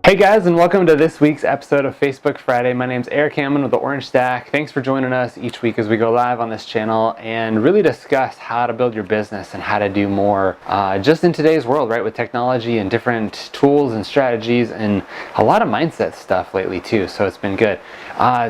Hey guys, and welcome to this week's episode of Facebook Friday. My name's Eric Hammond with the Orange Stack. Thanks for joining us each week as we go live on this channel and really discuss how to build your business and how to do more just in today's world, right? With technology and different tools and strategies and a lot of mindset stuff lately too, so it's been good.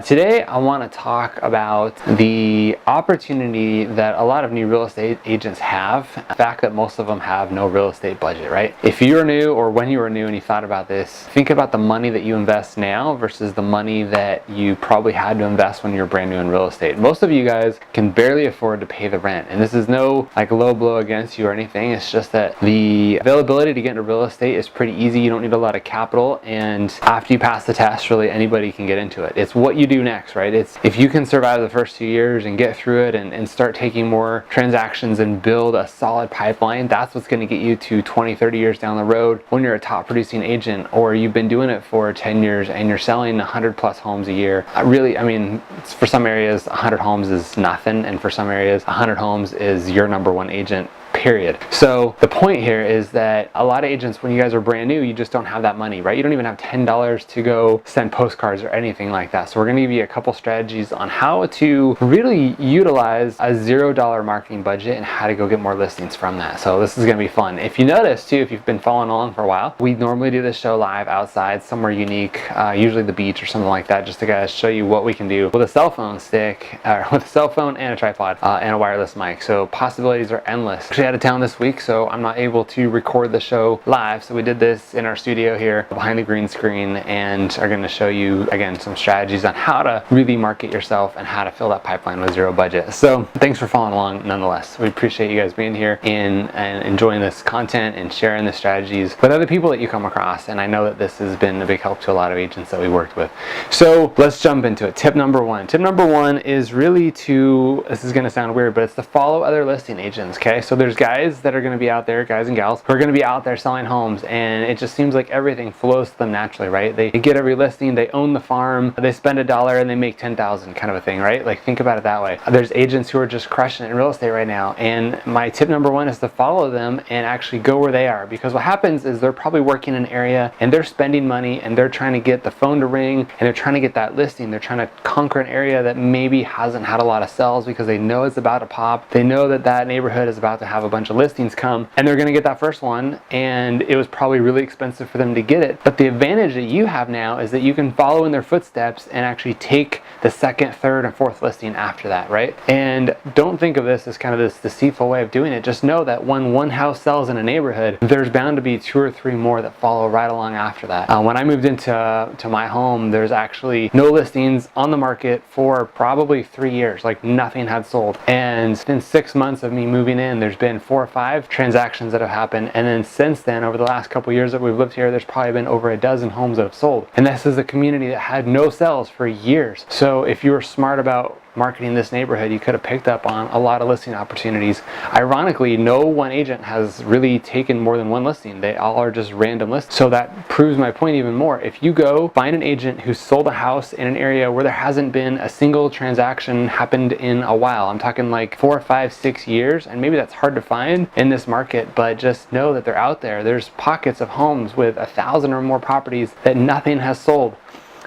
Today I want to talk about the opportunity that a lot of new real estate agents have. The fact that most of them have no real estate budget, right? If you're new or when you were new and you thought about this, think about the money that you invest now versus the money that you probably had to invest when you were brand new in real estate. Most of you guys can barely afford to pay the rent, and this is no like low blow against you or anything. It's just that the availability to get into real estate is pretty easy. You don't need a lot of capital, and after you pass the test, really anybody can get into it. It's what you do next, right? It's if you can survive the first 2 years and get through it and start taking more transactions and build a solid pipeline, that's what's going to get you to 20-30 years down the road when you're a top producing agent, or you've been doing it for 10 years and you're selling 100 plus homes a year. For some areas 100 homes is nothing, and for some areas 100 homes is your number one agent, period. So the point here is that a lot of agents, when you guys are brand new, you just don't have that money, right? You don't even have $10 to go send postcards or anything like that. So we're going to give you a couple strategies on how to really utilize a $0 marketing budget and how to go get more listings from that. So this is going to be fun. If you notice too, if you've been following along for a while, we normally do this show live outside somewhere unique, usually the beach or something like that, just to guys show you what we can do with a cell phone stick, with a cell phone and a tripod and a wireless mic. So possibilities are endless. Actually out of town this week, so I'm not able to record the show live, so we did this in our studio here behind the green screen and are going to show you again some strategies on how to really market yourself and how to fill that pipeline with zero budget. So thanks for following along nonetheless. We appreciate you guys being here and enjoying this content and sharing the strategies with other people that you come across, and I know that this has been a big help to a lot of agents that we worked with. So let's jump into it. Tip number one is really this is going to sound weird, but it's to follow other listing agents. Okay, so there's guys that are going to be out there, guys and gals, who are going to be out there selling homes, and it just seems like everything flows to them naturally, right? They get every listing, they own the farm, they spend $1 and they make 10,000, kind of a thing, right? Like, think about it that way. There's agents who are just crushing it in real estate right now, and my tip number one is to follow them and actually go where they are, because what happens is they're probably working in an area and they're spending money and they're trying to get the phone to ring and they're trying to get that listing. They're trying to conquer an area that maybe hasn't had a lot of sales because they know it's about to pop. They know that that neighborhood is about to have a bunch of listings come, and they're going to get that first one, and it was probably really expensive for them to get it. But the advantage that you have now is that you can follow in their footsteps and actually take the second, third, and fourth listing after that, right? And don't think of this as kind of this deceitful way of doing it. Just know that when one house sells in a neighborhood, there's bound to be 2 or 3 more that follow right along after that. When I moved into my home, there's actually no listings on the market for probably 3 years. Like, nothing had sold, and in 6 months of me moving in, there's been 4 or 5 transactions that have happened, and then since then, over the last couple years that we've lived here, there's probably been over a dozen homes that have sold. And this is a community that had no sales for years. So if you were smart about marketing this neighborhood, you could have picked up on a lot of listing opportunities. Ironically, no one agent has really taken more than 1 listing. They all are just random lists. So that proves my point even more. If you go find an agent who sold a house in an area where there hasn't been a single transaction happened in a while, I'm talking like 4, 5, 6 years, and maybe that's hard to find in this market, but just know that they're out there. There's pockets of homes with 1,000 or more properties that nothing has sold.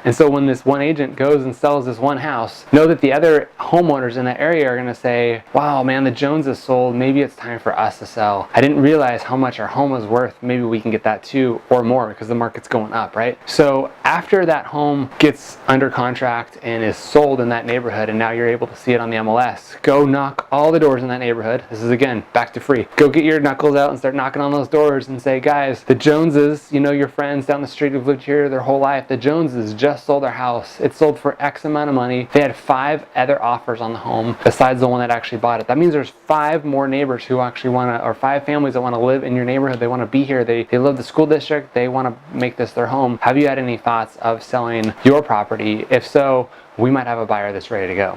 And so when this one agent goes and sells this one house, know that the other homeowners in that area are going to say, wow, man, the Joneses sold. Maybe it's time for us to sell. I didn't realize how much our home was worth. Maybe we can get that too, or more, because the market's going up, right? So after that home gets under contract and is sold in that neighborhood, and now you're able to see it on the MLS, go knock all the doors in that neighborhood. This is, again, back to free. Go get your knuckles out and start knocking on those doors and say, guys, the Joneses, you know, your friends down the street who've lived here their whole life, the Joneses just sold their house. It sold for X amount of money. They had 5 other offers on the home besides the one that actually bought it. That means there's 5 more neighbors who actually want to, or 5 families that want to live in your neighborhood. They want to be here. They love the school district. They want to make this their home. Have you had any thoughts of selling your property? If so, we might have a buyer that's ready to go.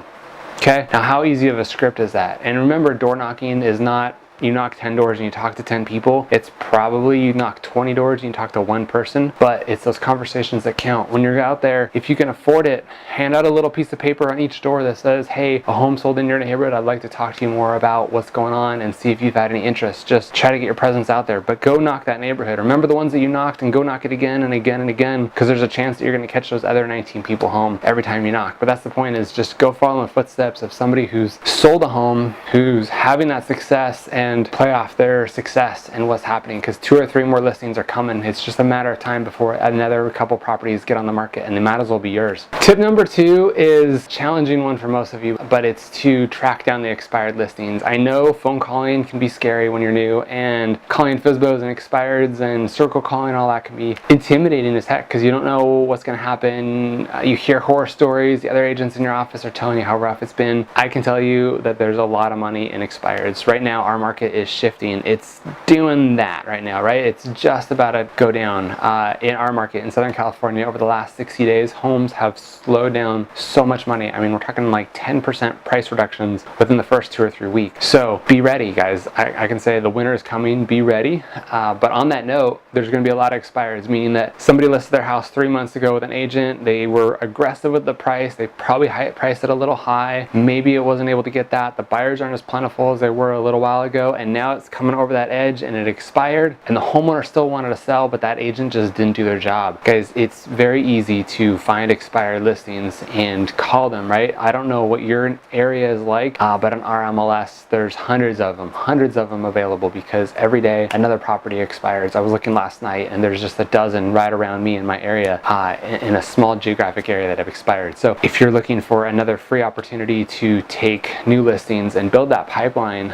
Okay, now how easy of a script is that? And remember, door knocking is not you knock 10 doors and you talk to 10 people. It's probably you knock 20 doors and you talk to one person, but it's those conversations that count. When you're out there, if you can afford it, hand out a little piece of paper on each door that says, hey, a home sold in your neighborhood. I'd like to talk to you more about what's going on and see if you've had any interest. Just try to get your presence out there, but go knock that neighborhood. Remember the ones that you knocked and go knock it again and again and again, because there's a chance that you're going to catch those other 19 people home every time you knock. But that's the point, is just go follow in the footsteps of somebody who's sold a home, who's having that success, and play off their success and what's happening, because 2 or 3 more listings are coming. It's just a matter of time before another couple properties get on the market, and they might as well be yours. Tip number 2 is a challenging one for most of you, but it's to track down the expired listings. I know phone calling can be scary when you're new, and calling FSBOs and expireds and circle calling, all that can be intimidating as heck, because you don't know what's going to happen. You hear horror stories. The other agents in your office are telling you how rough it's been. I can tell you that there's a lot of money in expireds. Right now, our market is shifting. It's doing that right now, right? It's just about to go down. In our market in Southern California, over the last 60 days, homes have slowed down so much money. I mean, we're talking like 10% price reductions within the first 2 or 3 weeks. So be ready, guys. I can say the winter is coming. Be ready. But on that note, there's going to be a lot of expireds, meaning that somebody listed their house 3 months ago with an agent. They were aggressive with the price. They probably priced it a little high. Maybe it wasn't able to get that. The buyers aren't as plentiful as they were a little while ago, and now it's coming over that edge and it expired, and the homeowner still wanted to sell, but that agent just didn't do their job. Guys, it's very easy to find expired listings and call them, right? I don't know what your area is like, but on our MLS, there's hundreds of them available, because every day another property expires. I was looking last night and there's just a dozen right around me in my area, in a small geographic area that have expired. So if you're looking for another free opportunity to take new listings and build that pipeline,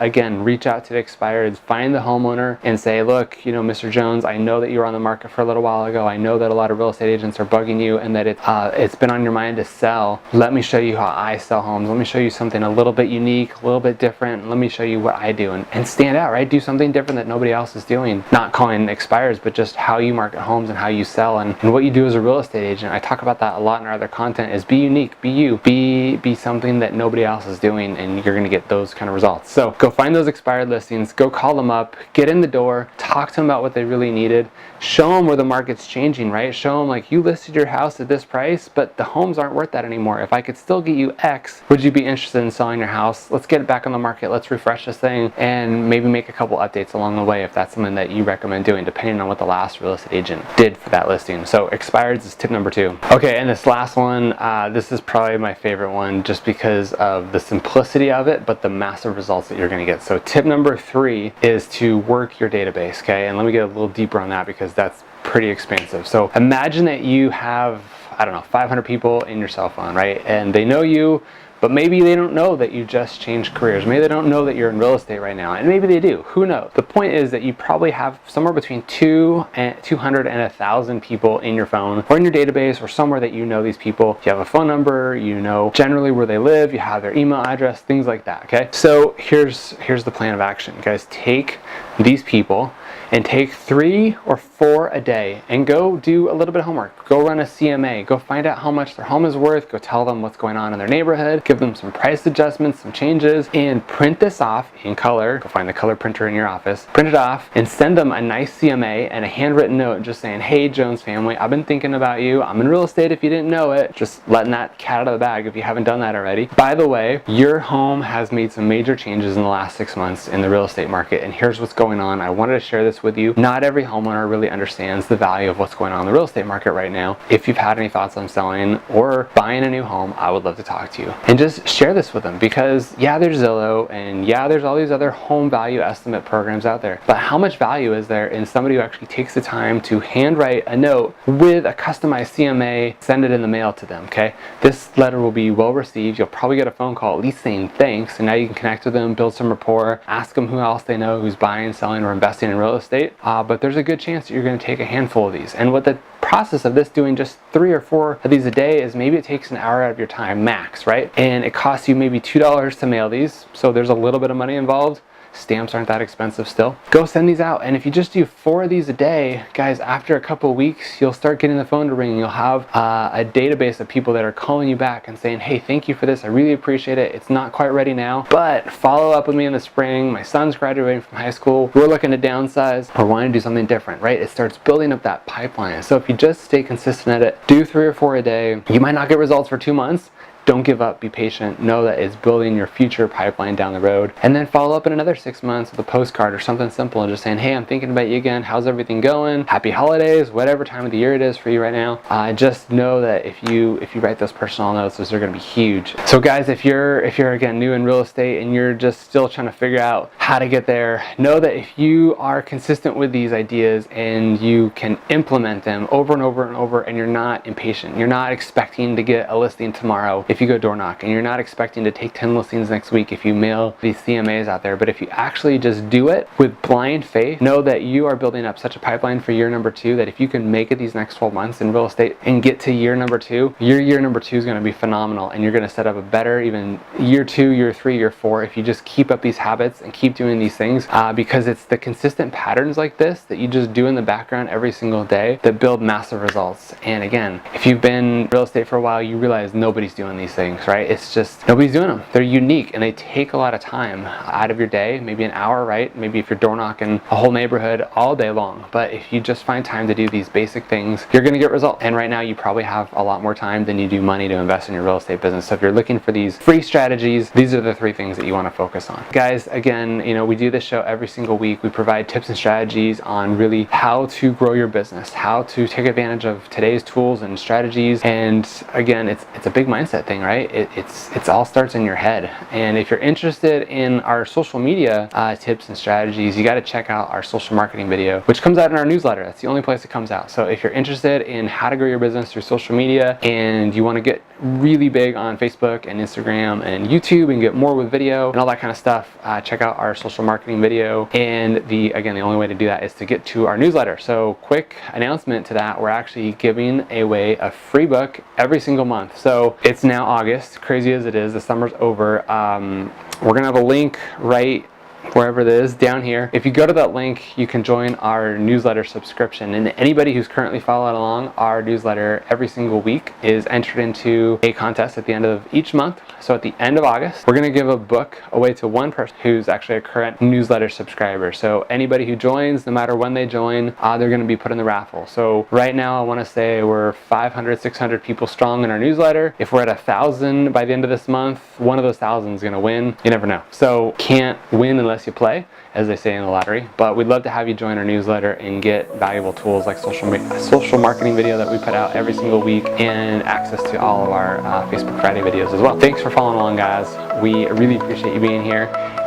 again, reach out to the expireds, find the homeowner and say, look, you know, Mr. Jones, I know that you were on the market for a little while ago. I know that a lot of real estate agents are bugging you and that it's been on your mind to sell. Let me show you how I sell homes. Let me show you something a little bit unique, a little bit different. Let me show you what I do and stand out, right? Do something different that nobody else is doing. Not calling expires, but just how you market homes and how you sell and what you do as a real estate agent. I talk about that a lot in our other content, is be unique, be you, be something that nobody else is doing, and you're going to get those kind of results. So go find those expired listings, go call them up, get in the door, talk to them about what they really needed, show them where the market's changing, right? Show them, like, you listed your house at this price, but the homes aren't worth that anymore. If I could still get you X, would you be interested in selling your house? Let's get it back on the market. Let's refresh this thing and maybe make a couple updates along the way if that's something that you recommend doing, depending on what the last real estate agent did for that listing. So expireds is tip number 2. Okay, and this last one, this is probably my favorite one, just because of the simplicity of it, but the massive results that you're going to get. So tip number 3 is to work your database, okay? And let me get a little deeper on that, because that's pretty expansive. So imagine that you have, I don't know, 500 people in your cell phone, right? And they know you, but maybe they don't know that you just changed careers. Maybe they don't know that you're in real estate right now, and maybe they do. Who knows? The point is that you probably have somewhere between 200 and 1,000 people in your phone or in your database or somewhere that you know these people. You have a phone number, you know generally where they live, you have their email address, things like that, okay? So here's the plan of action, guys. Take these people and take 3 or 4 a day and go do a little bit of homework. Go run a CMA. Go find out how much their home is worth. Go tell them what's going on in their neighborhood. Give them some price adjustments, some changes, and print this off in color. Go find the color printer in your office. Print it off and send them a nice CMA and a handwritten note just saying, hey, Jones family, I've been thinking about you. I'm in real estate if you didn't know it. Just letting that cat out of the bag if you haven't done that already. By the way, your home has made some major changes in the last 6 months in the real estate market, and here's what's going on. I wanted to share this with you. Not every homeowner really understands the value of what's going on in the real estate market right now. If you've had any thoughts on selling or buying a new home, I would love to talk to you and just share this with them, because yeah, there's Zillow and yeah, there's all these other home value estimate programs out there, but how much value is there in somebody who actually takes the time to handwrite a note with a customized CMA, send it in the mail to them, okay? This letter will be well received. You'll probably get a phone call at least saying thanks, and now you can connect with them, build some rapport, ask them who else they know who's buying, selling, or investing in real estate. But there's a good chance that you're going to take a handful of these. And what the process of this, doing just 3 or 4 of these a day, is maybe it takes an hour out of your time max, right? And it costs you maybe $2 to mail these, so there's a little bit of money involved. Stamps aren't that expensive still. Go send these out. And if you just do 4 of these a day, guys, after a couple weeks, you'll start getting the phone to ring. You'll have a database of people that are calling you back and saying, hey, thank you for this. I really appreciate it. It's not quite ready now, but follow up with me in the spring. My son's graduating from high school. We're looking to downsize or wanting to do something different, right? It starts building up that pipeline. So if you just stay consistent at it, do 3 or 4 a day. You might not get results for 2 months. Don't give up, be patient, know that it's building your future pipeline down the road. And then follow up in another 6 months with a postcard or something simple and just saying, hey, I'm thinking about you again. How's everything going? Happy holidays, whatever time of the year it is for you right now. Just know that if you write those personal notes, those are gonna be huge. So guys, if you're again new in real estate and you're just still trying to figure out how to get there, know that if you are consistent with these ideas and you can implement them over and over and over, and you're not impatient, you're not expecting to get a listing tomorrow if you go door knock, and you're not expecting to take 10 listings next week if you mail these CMAs out there, but if you actually just do it with blind faith, know that you are building up such a pipeline for year number 2 that if you can make it these next 12 months in real estate and get to year number 2, your year number 2 is going to be phenomenal, and you're going to set up a better even year 2, year 3, year 4 if you just keep up these habits and keep doing these things, because it's the consistent patterns like this that you just do in the background every single day that build massive results. And again, if you've been in real estate for a while, you realize nobody's doing these things, right? It's just nobody's doing them. They're unique and they take a lot of time out of your day, maybe an hour, right? Maybe if you're door knocking a whole neighborhood all day long. But if you just find time to do these basic things, you're going to get results. And right now you probably have a lot more time than you do money to invest in your real estate business. So if you're looking for these free strategies, these are the 3 things that you want to focus on. Guys, again, we do this show every single week. We provide tips and strategies on really how to grow your business, how to take advantage of today's tools and strategies. And again, it's a big mindset thing, right? It all starts in your head. And if you're interested in our social media tips and strategies, you got to check out our social marketing video, which comes out in our newsletter. That's the only place it comes out. So if you're interested in how to grow your business through social media and you want to get really big on Facebook and Instagram and YouTube and get more with video and all that kind of stuff, check out our social marketing video. And again, the only way to do that is to get to our newsletter. So quick announcement to that, we're actually giving away a free book every single month. So it's now August, crazy as it is, the summer's over. We're gonna have a link right wherever it is down here. If you go to that link, you can join our newsletter subscription, and anybody who's currently following along our newsletter every single week is entered into a contest at the end of each month. So at the end of August, we're going to give a book away to one person who's actually a current newsletter subscriber. So anybody who joins, no matter when they join, they're going to be put in the raffle. So right now I want to say we're 500, 600 people strong in our newsletter. If we're at 1,000 by the end of this month, one of those 1,000 is going to win. You never know. So can't win unless you play, as they say in the lottery. But we'd love to have you join our newsletter and get valuable tools like social marketing video that we put out every single week, and access to all of our Facebook Friday videos as well. Thanks for following along, guys. We really appreciate you being here,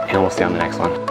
and we'll see you on the next one.